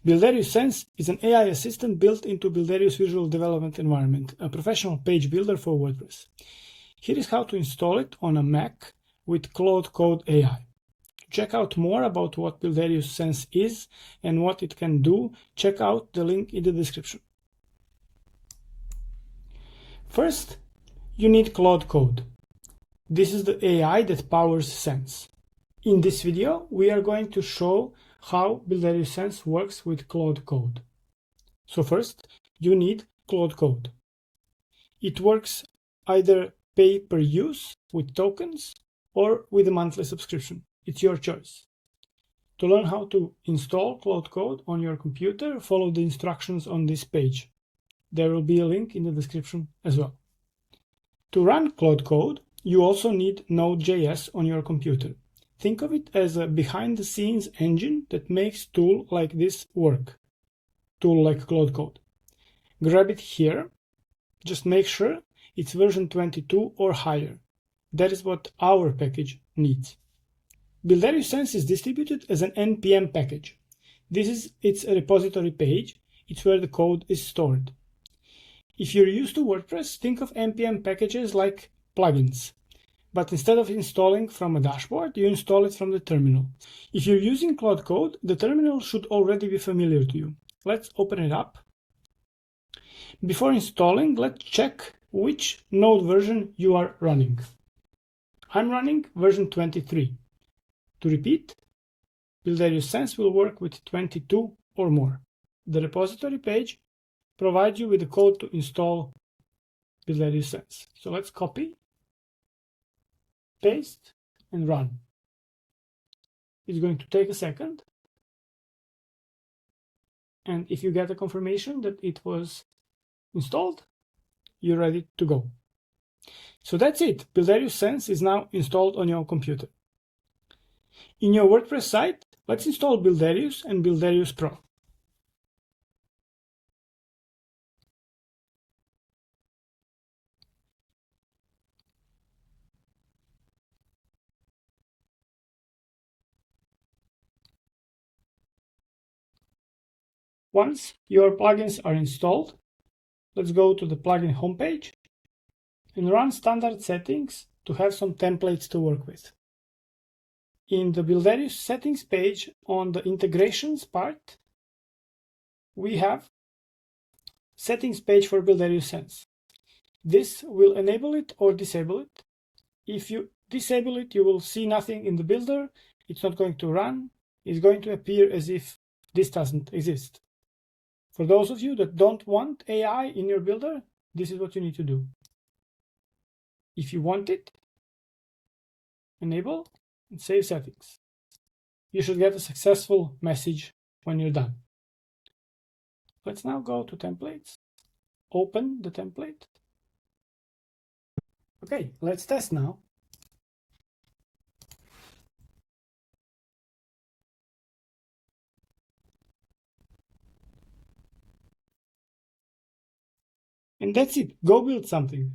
Builderius Sense is an AI assistant built into Builderius Visual Development Environment, a professional page builder for WordPress. Here is how to install it on a Mac with Claude Code AI. To check out more about what Builderius Sense is and what it can do, check out the link in the description. First, you need Claude Code. This is the AI that powers Sense. In this video, we are going to show how Builderius Sense works with Claude Code. So first, you need Claude Code. It works either pay per use with tokens or with a monthly subscription. It's your choice. To learn how to install Claude Code on your computer, follow the instructions on this page. There will be a link in the description as well. To run Claude Code, you also need Node.js on your computer. Think of it as a behind-the-scenes engine that makes tools like this work. Tool like Claude Code. Grab it here. Just make sure it's version 22 or higher. That is what our package needs. Builderius Sense is distributed as an npm package. This is its repository page. It's where the code is stored. If you're used to WordPress, think of npm packages like plugins. But instead of installing from a dashboard, you install it from the terminal. If you're using Claude Code, the terminal should already be familiar to you. Let's open it up. Before installing, let's check which Node version you are running. I'm running version 23. To repeat, Builderius Sense will work with 22 or more. The repository page provides you with the code to install Builderius Sense. So let's copy, paste, and run. It's going to take a second. And if you get a confirmation that it was installed, you're ready to go. So that's it. Builderius Sense is now installed on your computer. In your WordPress site, let's install Builderius and Builderius Pro. Once your plugins are installed, let's go to the plugin homepage and run standard settings to have some templates to work with. In the Builderius settings page on the integrations part, we have settings page for Builderius Sense. This will enable it or disable it. If you disable it, you will see nothing in the builder. It's not going to run. It's going to appear as if this doesn't exist. For those of you that don't want AI in your builder, this is what you need to do. If you want it, enable and save settings. You should get a successful message when you're done. Let's now go to templates. Open the template. Okay, let's test now. And that's it. Go build something.